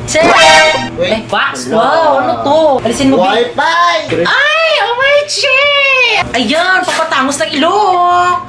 Check! Ay, box! Wow, ano to? Alisin mo, B. Wi-Fi! Ay, oh my shit! Ayan, papatangos ng ilong!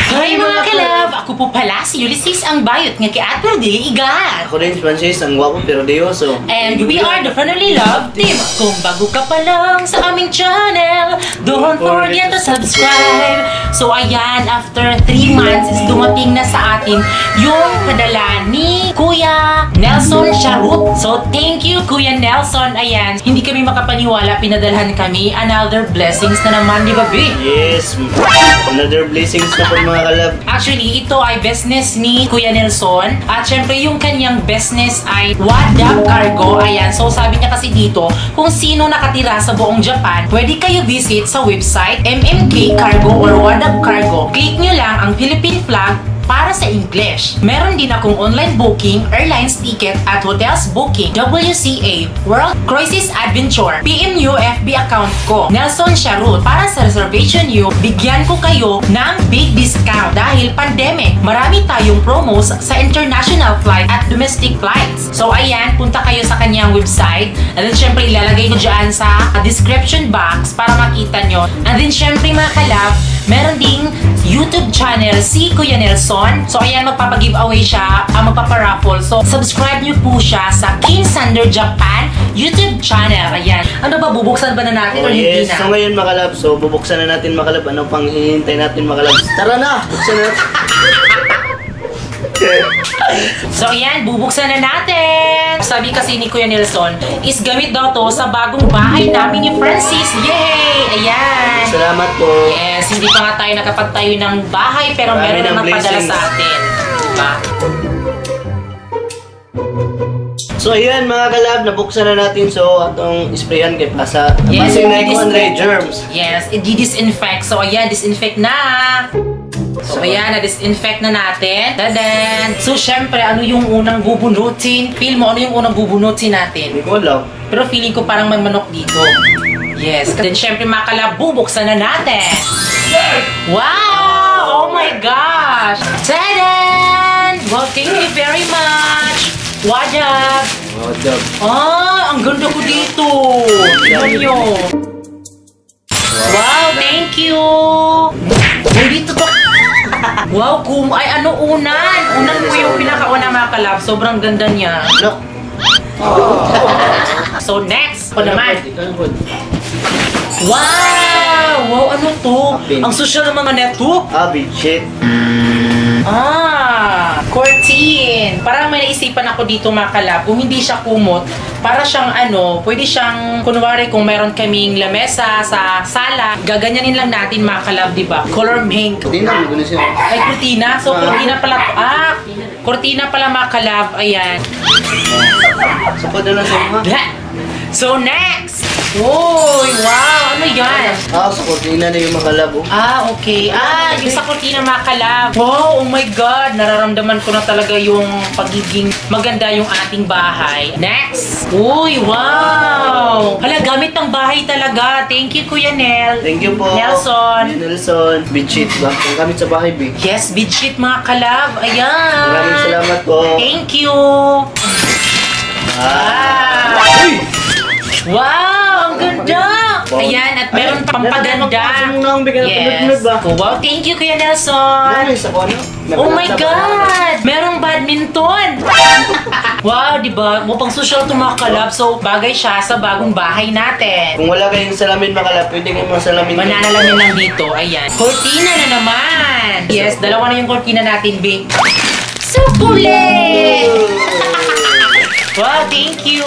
Hi mga kalab! Ako po pala si Ulysses ang bayot nga kay Atwell Dili Igat. Ako rin si Francis, ang gwapo pero deyoso. And we are the Finally Love Team. Kung bago ka pa lang sa aming channel, don't forget to subscribe. So ayan, after 3 months is dumating na sa atin yung padala ni Kuya Nelson Charut. So thank you Kuya Nelson. Ayan, hindi kami makapaniwala, pinadalhan kami. Another blessings na naman, di ba, B? Yes, another blessings na po mga kalab. Actually, ito ay business ni Kuya Nelson. At syempre, yung kanyang business ay Wadap Cargo. Ayan, so sabi niya kasi dito, kung sino nakatira sa buong Japan, pwede kayo visit sa website MMK Cargo or Wadap Cargo. Click nyo lang ang Philippine flag para sa English. Meron din akong online booking, airlines ticket at hotels booking, WCA, World Cruises Adventure, PMU FB account ko, Nelson Charut. Para sa reservation nyo, bigyan ko kayo ng big discount dahil pandemic. Marami tayong promos sa international flight at domestic flights. So ayan, punta kayo sa kanyang website. And then syempre ilalagay ko dyan sa description box para makita nyo. And then syempre mga kalab, meron ding YouTube channel si Kuya Nelson. So ayan, magpapag-giveaway siya, magpaparaffle. So subscribe nyo po siya sa King Sander Japan YouTube channel. Ayan. Ano ba, bubuksan ba na natin or hindi na? So ngayon mga kalab, so bubuksan na natin mga kalab. Ano pang hihintay natin mga kalab? Tara na! Buksan na natin. So ayan, bubuksan na natin. Sabi kasi ni Kuya Nelson, is gamit daw to sa bagong bahay namin ni Francis. Yay! Ayan. Salamat po. Yes, hindi pa nga tayo nakapagtayo ng bahay pero meron na nagpadala sa atin. Diba? So ayan mga kalab, nabuksan na natin. So atong sprayan kay pasa. Yes, Masing na 100 germs. Yes, i-disinfect. So ayan, disinfect na. So ayan, na-disinfect na natin. Dadan! So syempre, ano yung unang bubunutin? Feel mo, ano yung unang bubunutin natin? Hindi ko alam. Pero feeling ko parang may manok dito. Yes. Then syempre mga kalab, bubuksan na natin. Wow! Oh my gosh! Dadan! Well, thank you very much! Wadap! Wadap. Ah, ang ganda ko dito! Tignan nyo! Wow, thank you! Uy, dito to! Wow, ay ano unan? Unan mo yung pinakauna mga kalab. Sobrang ganda niya. No. So next, po naman. Wow! Wow, ano to? Ang social ng mga neto. Shit. Cortin. Parang may naisipan ako dito mga kalab. Kung hindi siya kumot, para siyang ano, pwede siyang, kunwari kung meron kaming lamesa sa sala, gaganyanin lang natin mga kalab, di ba? Color pink. Cortina, gano'n siya. Ay, cortina? So, cortina pala. Cortina pala mga kalab. Ayan. Sapad na lang sa mga. So, next! Uy, wow! Ano yan? Sa cortina na yung mga kalab. Okay. Yung sa cortina mga kalab. Wow, oh my God! Nararamdaman ko na talaga yung pagiging maganda yung ating bahay. Next! Uy, wow! Hala, gamit ng bahay talaga. Thank you, Kuya Nel. Thank you po. Nelson. Nelson. Bedsheet ba? Kung gamit sa bahay, B. Yes, bedsheet mga kalab. Ayan. Maraming salamat po. Thank you. Uy! Wow! Ang ganda! Ayan, at meron pampaganda. Yes. Wow, thank you, Kuya Nelson. Oh my God! Merong badminton! Wow, di ba? Mupang social itong mga kalab. So, bagay siya sa bagong bahay natin. Kung wala kayong salamin mga kalab, pwede kayong mga salamin. Mananalamin lang dito. Ayan. Cortina na naman! Yes, dalawa na yung cortina natin, B. Sukulit! Wow, thank you!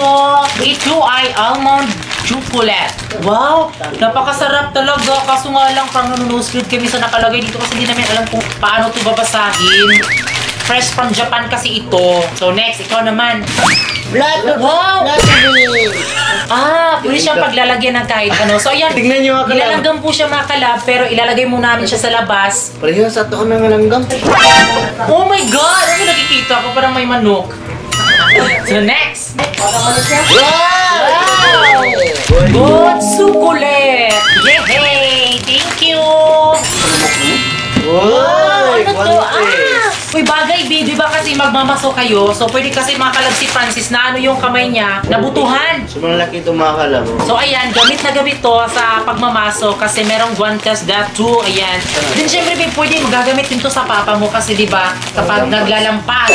Ito ay almond chocolate. Wow, napakasarap talaga. Kaso nga lang, parang nanunuspid kami sa nakalagay dito kasi hindi namin alam kung paano ito babasahin. Fresh from Japan kasi ito. So next, ikaw naman. Wow! Pwede siyang paglalagyan ng kahit ano. So ayan, Tignan niyo mga kalab. ilalagam po siya mga kalab, pero ilalagay muna namin siya sa labas. Pareho sa taon ng langgam. Oh my God! Ano nakikita ko? Parang may manok. So next! Wow! Good sukulet! Yay! Thank you! Wow! Ano to? Uy, bagay, di ba kasi magmamaso kayo? So, pwede kasi mga kalab si Francis na ano yung kamay niya, nabutuhan. So, malaki itong mga kalab. So, ayan, gamit na gamit to sa pagmamaso kasi merong guantes that too, ayan. Then, syempre, pwede magagamit din to sa papa mo kasi, di ba, kapag naglalampas.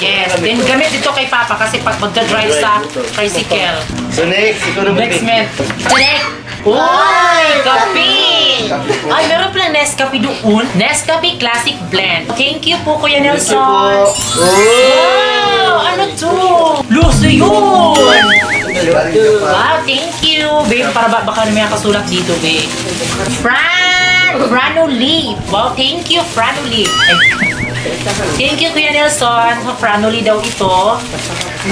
Yes, then gamit dito kay papa kasi pag magdadrive sa tricycle. So, next, ikaw naman. Next, man. Next! Uy! Kape! Ay, meron pala Nescafe doon. Nescafe Classic Blend. Thank you po, Kuya Nelson. Wow! Ano to? Luso yun! Wow, thank you. Babe, para baka na may nakasulat dito, babe. Franoli. Wow, thank you, Franoli. Thank you, Kuya Nelson. Franoli daw ito.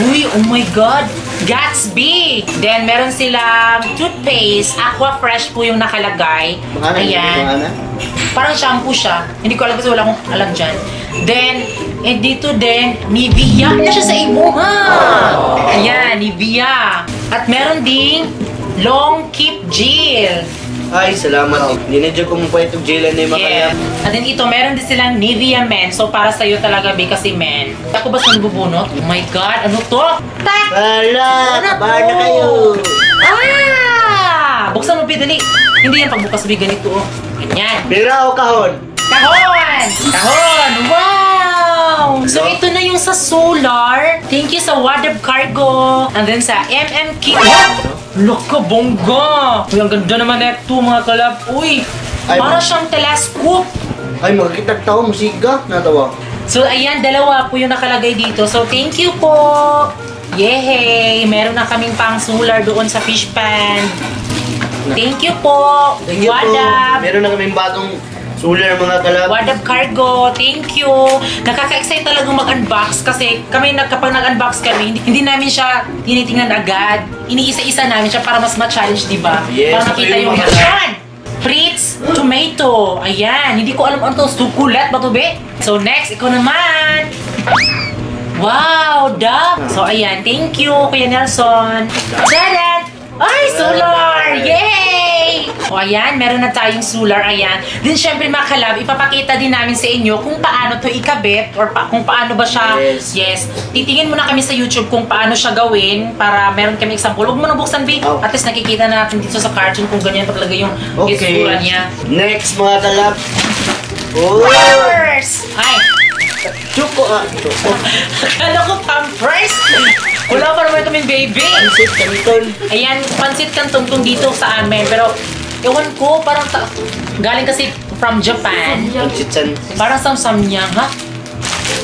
Uy, oh my God. Gatsby. Then, meron silang toothpaste. Aqua Fresh po yung nakalagay. Ayan. Parang shampoo siya. Hindi ko alam kasi wala akong alam dyan. Then, dito din, Nivea. Ano siya sa imuha? Ayan, Nivea. At meron ding Long Keep Gel. Ay, salamat. Dinedyo ko mo pa itong jalan na yung makalab. At then ito, meron din silang Nivea Men. So, para sa'yo talaga, be, kasi men. Ako ba sa nabubunot? Oh my God, ano to? Hala, kabahan na kayo. Buksan mo, be, dali. Hindi yan pagbukas, be, ganito, oh. Ganyan. Pira o kahon? Kahon! Kahon! Wow! So, ito na yung sa solar. Thank you sa Wadab Cargo. And then sa MMK. Loko, bongga! Uy, ang ganda naman ito, mga kalab. Uy, para siyang telescope. Ay, makikita tao, musika. Natawa. So, ayan, dalawa po yung nakalagay dito. So, thank you po. Yehey! Meron na kaming pang solar doon sa fish pan. Thank you po. Thank you Wadab. po. Meron na kaming bagong solar mga kalab. Wadab Cargo, thank you. Nakaka-excite talagang mag-unbox kasi kami kapag nag-unbox kami, hindi namin siya tinitingnan agad. Iniisa-isa namin siya para mas ma-challenge, di ba? Yes, para makita yung yan. Fritz tomato. Ayan, hindi ko alam ano to. Sukulat ba to, be? So next, ikaw naman. Wow, duck. So ayan, thank you, Kuya Nelson. Tadan! Ay, solar! Yay! O ayan, meron na tayong solar, ayan. Then syempre mga kalab, ipapakita din namin sa inyo kung paano to ikabit or kung paano ba siya. Yes. Titingin muna kami sa YouTube kung paano siya gawin para meron kami example. Huwag mo na buksan, B. At least nakikita natin dito sa cartoon kung ganyan paglagay yung itsura niya. Next mga kalab. Flowers! Ay! Chuko Akala ko pampers! Wala pa naman kaming baby! Pansit kaniton. Ayan, pansit kantong dito sa amin. Pero, ewan ko, parang galing kasi from Japan. Pansit san. Parang samsamyang, ha?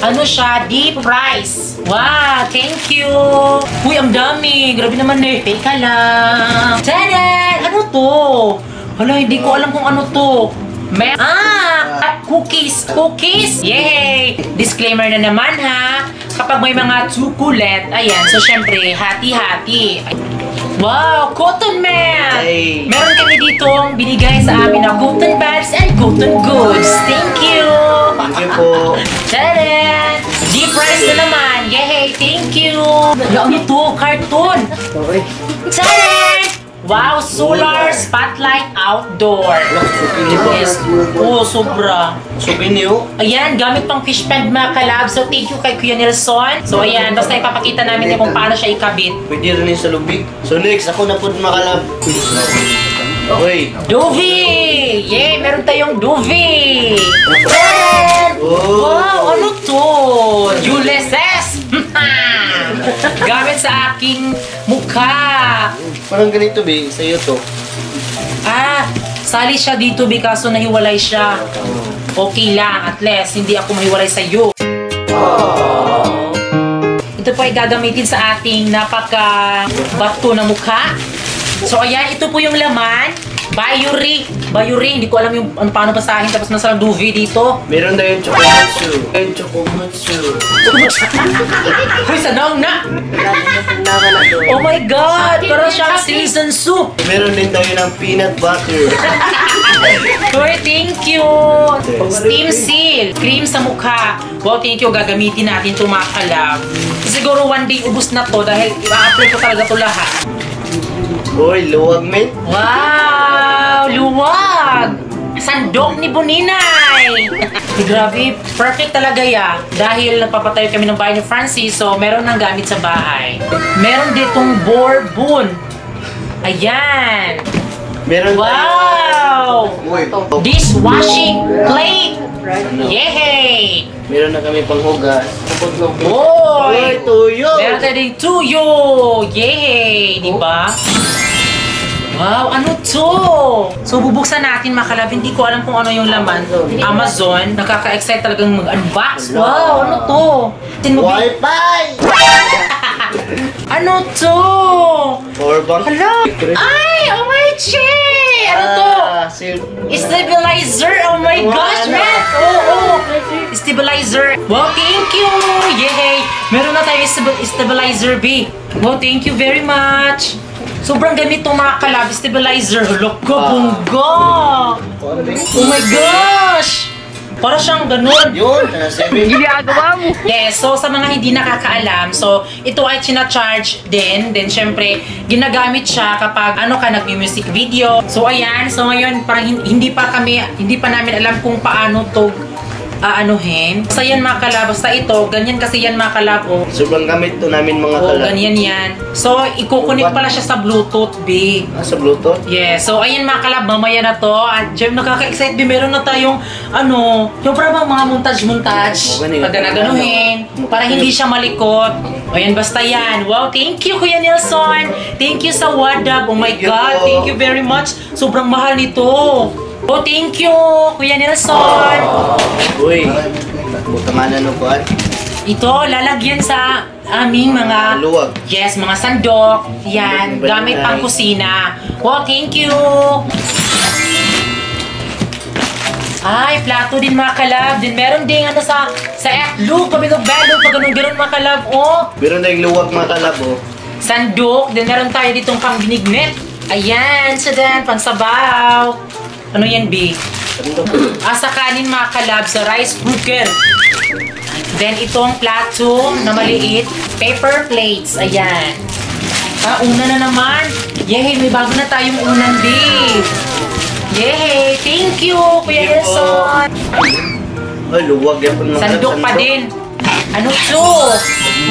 Ano siya? Deep rice. Wow, thank you. Uy, ang dami. Grabe naman eh. Teka lang. Tada! Ano to? Hala, hindi ko alam kung ano to. Cookies! Cookies! Yay! Disclaimer na naman ha. Kapag may mga chocolate, ayan. So, syempre, hati-hati. Wow! Cotton Man! Hey. Meron kami ditong binigay sa amin na cotton bags and cotton goods. Thank you! Thank you po. Tadaan! Deep rice na naman! Yay! Thank you! Ano to? Cartoon! Tadaan! Wow! Solar Spotlight Outdoor! Yes. Oh, sobra. Supin niyo. Ayan, gamit pang fish pan mga kalab. So, thank you kay Kuya Nelson. So, ayan, basta ipapakita namin kung paano siya ikabit. Pwede rin yung sa lubig. So next, ako na po mga kalab. Uy. Duvet! Yay! Meron tayong duvet! Oh. Wow! Ano to? Ulysses! Gamit sa aking mukha. Parang ganito, Bi. Sa'yo to. Sali siya dito, Bi, kaso nahiwalay siya. Okay lang, at least hindi ako mahiwalay sa'yo. Ito po ay gagamitin sa ating napaka-bato na mukha. So, ayan, ito po yung laman. Bayuri. Bayuri. Hindi ko alam yung paano basahin. Tapos nasa duvi dito. Meron na yung Chokomutsu. Yung Chokomutsu. Hoy, sanaw na! Oh my God! Parang siyang season soup. Meron din tayo ng peanut butter. Hoy, thank you! Steam seal. Cream sa mukha. Wow, thank you. Gagamitin natin ito mga kalab. Siguro one day ubus na to dahil i-apply ko talaga ito lahat. Uy, luwag men. Wow! Luwag! Sandok ni Buninay! Grabe, perfect talaga ya. Dahil nagpapatayo kami ng bahay ni Francis, so meron nang gamit sa bahay. Meron ditong bourbon. Ayan! Meron Wow! tayo. Dishwashing plate! Yay! Meron na kami panghugas. Boy! Tuyo! Meron tayo din tuyo! Yay! Diba? Wow, ano to? So, bubuksan natin mga kalab. Hindi ko alam kung ano yung laman. Amazon. Nakaka-excite talagang mag-unbox. Wow, ano to? Wi-Fi! Ano to? Powerbank. Hala! Ay! Oh my Che! Ano to? Stabilizer! Oh my gosh, man! Oh! Stabilizer! Wow, thank you! Yay! Meron na tayo stabilizer, B. Wow, thank you very much! Sobrang gamit itong mga kalab, stabilizer. Loko, bungga! Oh my gosh! Para siyang ganun. Yun, 7. Ginagawa mo. Yes, so sa mga hindi nakakaalam, so ito ay charge din. Then syempre, ginagamit siya kapag nagmi-music video. So ayan, so ngayon parang hindi pa namin alam kung paano to aanuhin. Basta yan mga kalab, basta ito, ganyan kasi yan mga kalab. Oh. Sobrang gamit to namin mga kalab. Ganyan yan. So, ikukunik pala siya sa Bluetooth, B. Sa Bluetooth? Yes. So, ayan mga kalab, mamaya na to. At syempre, nakaka-excite, B. Meron na tayong, yung parang mga montage-montage. Pag ganaganuhin. Para hindi siya malikot. Ayan, basta yan. Wow, thank you, Kuya Nelson. Thank you sa Wadab. Oh my God, thank you very much. Sobrang mahal nito. Oh, thank you, Kuya Nelson. Uy, butangan na po. Ito, lalagyan sa aming mga luwag. Yes, mga sandok. Yan, gamit pang kusina. Wow, thank you. Ay, plato din mga kalab. Din meron din sa F-look, pabilog-belog, pag ganun-ganun mga kalab. Oh. Meron na yung luwag mga kalab, oh. Sandok. Din meron tayo ditong pang binignet. Ayan, sadan, pang sabaw. Ano yan, B? Sa kanin mga kalab, sa rice cooker. Then, itong plato na maliit, paper plates. Ayan. Una na naman. Yay, may bago na tayong unang, B. Yay, thank you, Kuya Nelson. Ay, luwag yan po mga Sandok pa din. Ano to?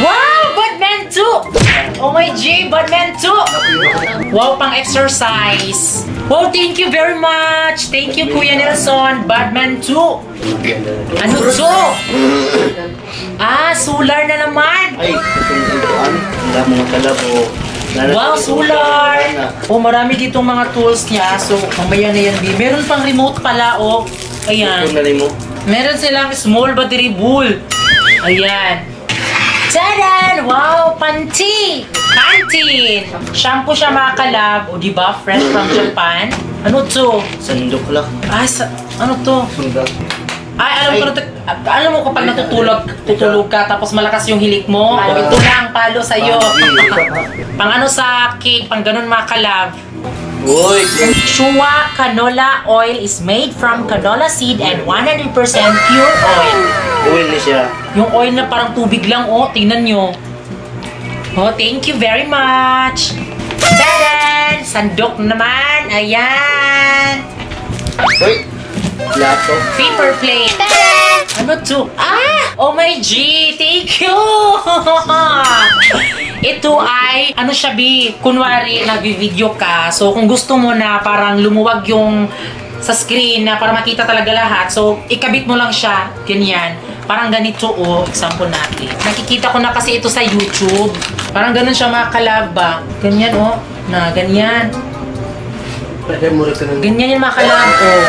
Wow, Badman 2! Oh my G, Badman 2! Wow, pang exercise. Wow, thank you very much. Thank you, Kuya Nelson. Badman 2. Ano to? Solar na naman. Ay, ituan. Wala mga kalab, oh. Wow, solar! Oh, marami ditong mga tools niya. So, mamaya na yan, B. Meron pang remote pala, oh. Ayan. Mo. Meron silang small battery bull. Ayan. Tadan! Wow, panty! Pantene! Shampoo siya mga kalab. O, diba? Fresh from Japan. Ano to? Sandok lang. Ano to? Sandok. Alam mo kapag tutulog ka tapos malakas yung hilik mo, o ito lang palo sa'yo. Pang sa cake, pang ganun mga kalab. Uy! Shua canola oil is made from canola seed and 100% pure oil. Oil na siya. Yung oil na parang tubig lang, oh. Tingnan nyo. Oh, thank you very much. Tadan! Sandok naman. Ayan. Uy! Plato. Paper plate. Ano to? Oh my G! Thank you! Ito ay, siya, B? Kunwari, nag-video ka. So, kung gusto mo na parang lumuwag yung sa screen na para makita talaga lahat. So, ikabit mo lang siya. Ganyan. Parang ganito, oh. Example natin. Nakikita ko na kasi ito sa YouTube. Parang ganun siya mga kalab ba? Ganyan, oh. Ganyan. Ganyan yung mga kalab, oh.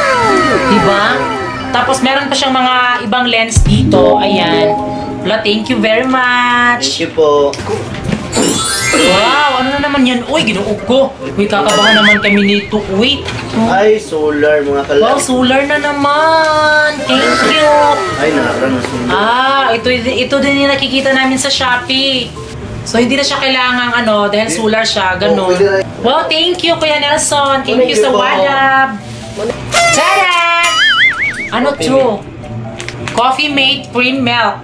Diba? Tapos meron pa siyang mga ibang lens dito. Ayan. Thank you very much. Thank you po. Wow, ano na naman yan? Uy, ginuog ko. Uy, kakabahan naman kami nito. Wait. Ay, solar mga kalab. Wow, solar na naman. Thank you. Ay, nakakaranas mo. Ito din yung nakikita namin sa Shopee. So, hindi na siya kailangang dahil solar siya, ganun. Wow, thank you, Kuya Nelson. Thank you sa Wadab. Tada! Ano to? Coffee Mate Cream Milk.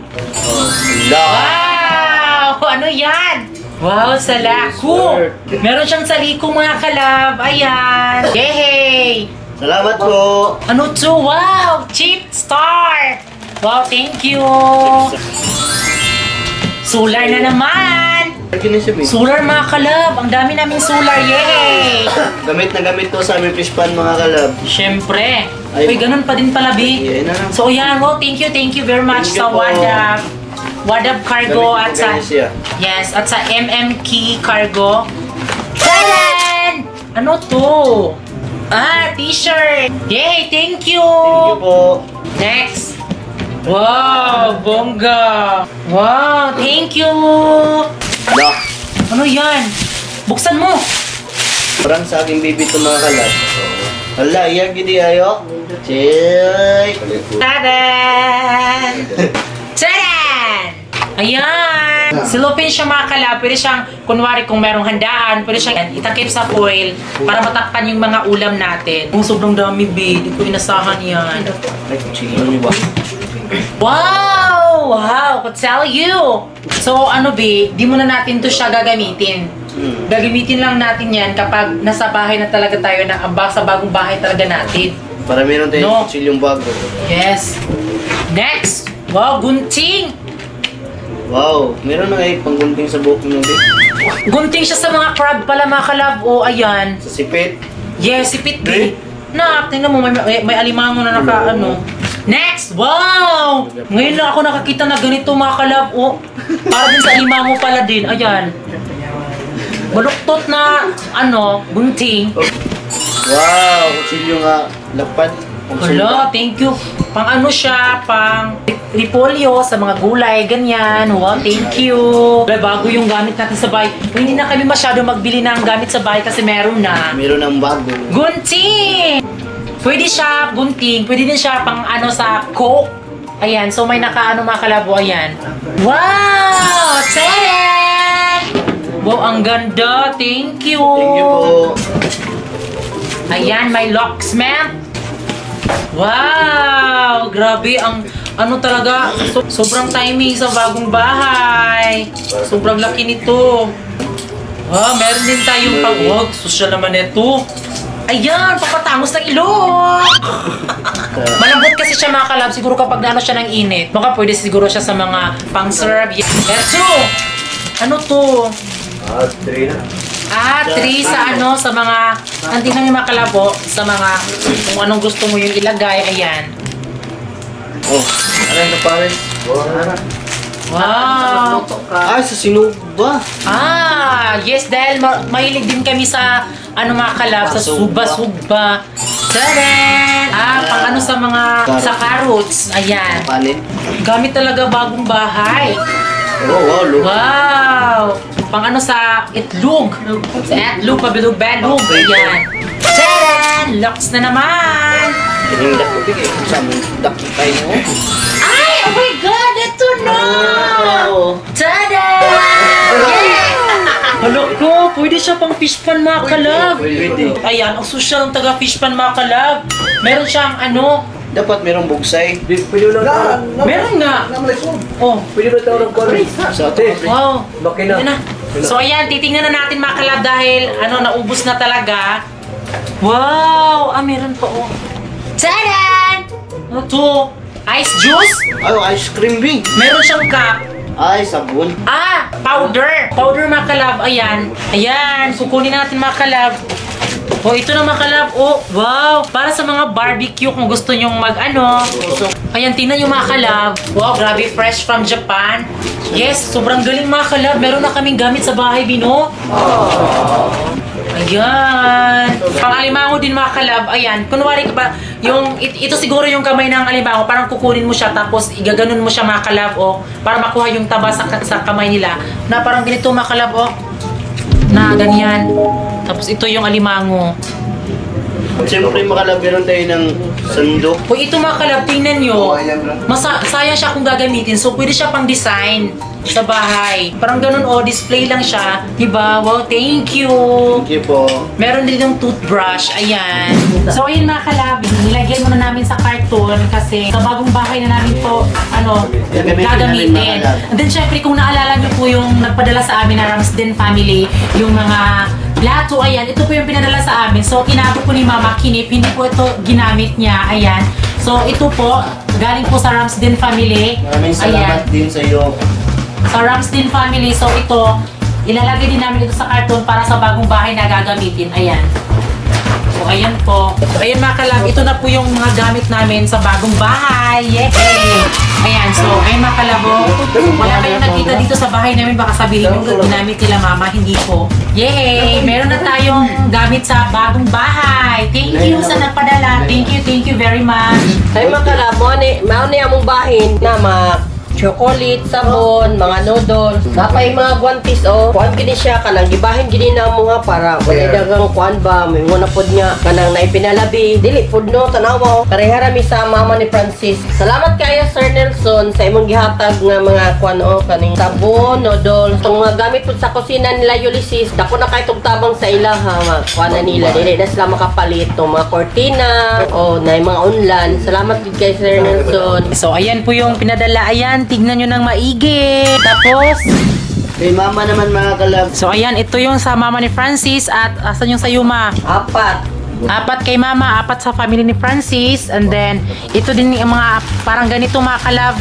Wow! Ano yan? Wow, salaku! Meron siyang saliko mga kalab. Ayan. Yay! Salamat po. Ano to? Wow! Cheap Star! Wow, thank you! Solar na naman! Solar mga kalab! Ang dami naming solar! Yay! Gamit na gamit to sa aming fish pan mga kalab. Siyempre! Uy, ganun pa din pala, B. Yan na lang. So, yan. Wow, thank you very much Thank you sa po. Wadab Cargo at sa... Yes, at sa MMK Cargo. Taran! Ano to? T-shirt! Yay! Thank you! Thank you po. Next! Wow! Bongga! Wow! Thank you! Lock. Ano yan? Buksan mo! Parang sa aking baby to mga kalab. Hala, iyan gini ayo. Chay! Tadan! Tadan! Ayan! Silupin siya mga kalab. Pwede siyang, kunwari kung merong handaan, pwede siyang itakip sa foil para matakpan yung mga ulam natin. Kung sobrang dami, B. Di ko inasahan yan. Ay, kutsilo niyo ba? Wow! Wow! Could tell you! So, B, di muna natin to siya gagamitin. Gagamitin lang natin yan kapag nasa bahay na talaga tayo na sa bagong bahay talaga natin. Para meron tayong kutsilyong bago. Yes. Next! Wow, gunting! Wow, meron na ngayon panggunting sa buhok mo. Gunting siya sa mga crab pala mga kalab. O, ayan. Sa sipit. Yes, sipit B. Tingnan mo, may alimango na Next! Wow! Ngayon lang ako nakakita na ganito mga kalab. O, para din sa alimango pala din. Ayan. Baluktot na, gunting. Wow, kutsilyo nga lapad. Hala, thank you. Pang siya, pang repolyo sa mga gulay, ganyan. Wow, thank you. Bago yung gamit natin sa bahay. Hindi na kami masyado magbili ng gamit sa bahay kasi meron na. Meron ng bago. Gunting! Pwede siya, gunting. Pwede din siya pang sa Coke. Ayan, so may mga kalabo, ayan. Wow! Taran! Wow, ang ganda. Thank you. Thank you po. Ayan, may locksmith. Wow! Grabe, ang talaga, sobrang timing sa bagong bahay. Sobrang laki nito. Wow, meron din tayong pag-wag. Social naman ito. Ayan, papatangos ng ilong. Malambot kasi siya mga kalab. Siguro kapag siya ng init, baka pwede siguro siya sa mga pang-serve. Eto! Ano to? 3 na. 3 sa sa mga, tingnan niyo mga kalabo, sa mga, kung anong gusto mo yung ilagay, ayan. Oh, ano yung pares? Wow! Ay, sa sinuba. Yes, dahil mahilig din kami sa, mga kalab, sa suba-suba. Tadan! Pang sa mga, sa carrots, ayan. Panin. Gamit talaga bagong bahay. Oh, wow, look. Wow! Pang sa itlog. Sa itlog, pabilog-belog. Ayan. Tadan! Locks na naman! Yung dako bigay. Saan dako tayo mo? Ay! Oh my God! Ito na! Tadan! Hala ko! Pwede siya pang fish pan mga kalab. Pwede. Ayan, ang social ng taga fish pan mga kalab. Meron siyang Dapat merong bugsay. Pwede lang meron nga. Oh. Pwede ba tawag ng quarry? Sa ate. Wow. Makina. Ayan na. So ayan, titingnan na natin mga kalab dahil naubos na talaga. Wow! Meron pa Tadan! Ano to? Ice juice? Ay, ice cream bing. Meron siyang cup. Ay, sabon. Powder. Powder mga kalab. Ayan. Ayan. Kukunin natin mga kalab. Ito na mga kalab. Wow. Para sa mga barbecue kung gusto nyong Ayan, tingnan yung mga kalab. Wow, grabe. Fresh from Japan. Yes, sobrang galing mga kalab. Meron na kaming gamit sa bahay, Bino. Ayan. Pang-alimango din mga kalab. Ayan. Kunwari ka ba, ito siguro yung kamay ng alimango. Parang kukunin mo siya tapos igaganon mo siya mga kalab. Para makuha yung taba sa kamay nila. Na parang ganito mga kalab. na ganyan. Tapos ito yung alimango. Siyempre makalab, meron tayo ng sandok. Kung ito mga kalab, tingnan nyo, sayang siya kung gagamitin. So, pwede siya pang design sa bahay. Parang ganun, display lang siya. Diba? Wow, thank you. Thank you po. Meron din yung toothbrush. Ayan. So, ayun mga kalab, nilagyan muna namin sa karton kasi sa bagong bahay na namin to, gagamitin. And then, syempre, kung naalala nyo po yung nagpadala sa amin na Ramsden family, yung mga plato, ayan, ito po yung pinadala sa amin. So, kinabot po ni Mama Kinip, hindi po ito ginamit niya, ayan. So, ito po, galing po sa Ramsden family. Maraming salamat din sa iyo. Sa Ramsden family, so ito, ilalagay din namin ito sa karton para sa bagong bahay na gagamitin, ayan. So, ayan po. So, ayan mga kalab, ito na po yung mga gamit namin sa bagong bahay. Yay! Ayan, so, ayun mga kalabo, wala kayong nakita dito sa bahay namin, baka sabihin yung ginamit nila Mama, hindi po. Yay! Meron na tayong gamit sa bagong bahay. Thank you sa nagpadala. Thank you very much. Ay mga kalabo, mauni among bahin na chocolate, sabon, mga noodles. Napay mga guantes kuan gini siya kanang gibahin gini na mo nga para wala dagang kuan ba may muna pod nga kanang naipinalabi dili pod no tanawa. Parehara mi sa mama ni Francis. Salamat kayo Sir Nelson sa imong gihatag nga mga kuan kaning sabon, noodles. Tong mga gamit pod sa kusina nila Ulysses, dako na kay tabang sa ilaha nga kuan na nila dili na sila makapalit tong mga cortina na mga unlan. Salamat gid kay Sir Nelson. So ayan po yung pinadala, ayan. Tignan nyo ng maigi. Tapos, Kay Mama naman mga kalab. so ayan, ito yung sa Mama ni Francis at asan yung sa Yuma? 4 kay Mama, 4 sa family ni Francis. And then, ito din yung mga parang ganito mga kalab,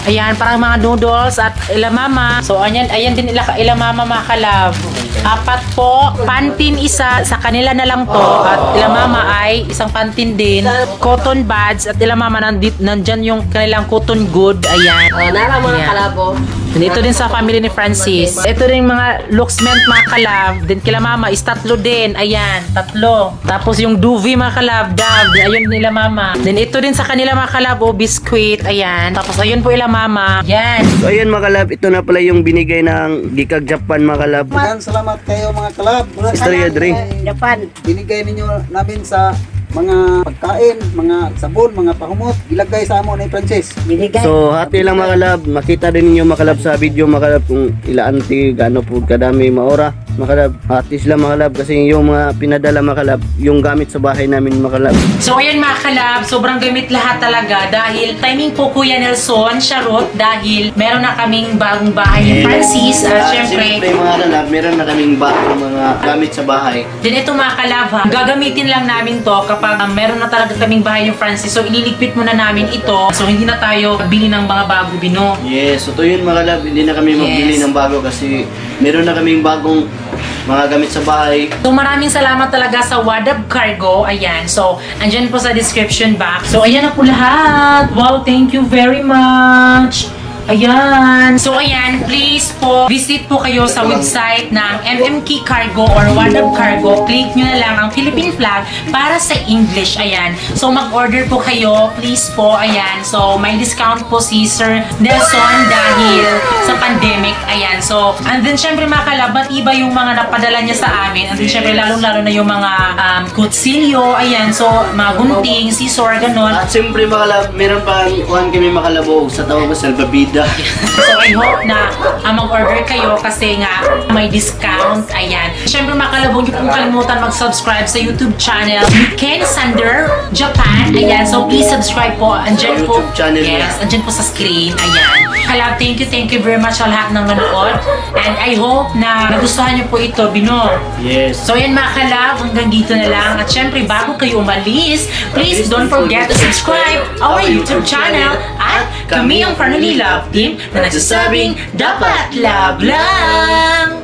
Ayan, parang mga noodles at ila Mama. So, ayan din ila Mama mga kalab. 4 po. Pantin isa, sa kanila na lang to. At ila Mama ay isang pantin din. Cotton buds at ila Mama nandyan yung kanilang cotton good. Ayan. Nara mga kalabo. And ito din sa family ni Francis. Ito din mga Luxment mga kalab. Din kila Mama is 3 din. Ayan, 3. Tapos yung Duvi mga kalab, Dab. Ayun nila Mama. Then ito din sa kanila mga kalab, biscuit. Ayan. Tapos ayun po ila Mama. Yan. So ayun mga kalab, ito na pala yung binigay ng Gikag Japan mga kalab. Salamat kayo mga kalab. Istorya Dre. Japan. Binigay ninyo namin sa mga pagkain, mga sabon, mga pahumot. Ilagay sa amo ni Francis. Binigay. So hati lang mga kalab, makita din ninyo mga kalab sa video mga kalab kung ilaan ti gaano po kadami maora. Mga kalab, hati sila mga kalab kasi yung mga pinadala mga kalab, yung gamit sa bahay namin mga kalab. So ayan mga kalab, sobrang gamit lahat talaga dahil timing po Kuya Nelson, Charot, dahil meron na kaming bagong bahay ni Francis at syempre mga kalab, meron na kaming bagong mga gamit sa bahay. din ito mga kalab, gagamitin lang namin to kapag meron na talaga kaming bahay ni Francis. So ililigpit muna namin ito. So hindi na tayo bili ng mga bago bino. Yes, so to yun mga kalab, hindi na kami magbili ng bago kasi meron na kaming bagong mga gamit sa bahay. So maraming salamat talaga sa Wadab Cargo. Ayan. So andyan po sa description box. So ayan na po lahat. Wow, thank you very much. Ayan. So ayan, please po, visit po kayo sa website ng MMK Cargo or Wadab Cargo. Click nyo na lang ang Philippine flag para sa English. Ayan. So mag-order po kayo, please po. Ayan. So may discount po si Sir Nelson dahil sa pandemic. Ayan. So, and then syempre mga kalabat, iba yung mga napadala niya sa amin. And then syempre lalong-lalo na yung mga kutsilyo. Ayan. So, mga gunting, scissor, ganon. At siyempre mga kalab, meron pa kuhan kami makalabo sa tawag ko Salvavida. So I hope na mag-order kayo kasi nga may discount. Ayan. Siyempre makalabong niyo pong kalimutan mag-subscribe sa YouTube channel ni Ken Sander Japan. Ayan. So please subscribe po. Andyan po. YouTube channel Yes. Andyan po sa screen. Ayan. Kalab, thank you very much sa lahat ng nanood. And I hope na nagustuhan niyo po ito, Bino. Yes. So yan mga kalab, hanggang dito na lang. At syempre bago kayo umalis, please don't forget to subscribe our YouTube channel at kami ang Family Love Team na nagsasabing dapat love lang!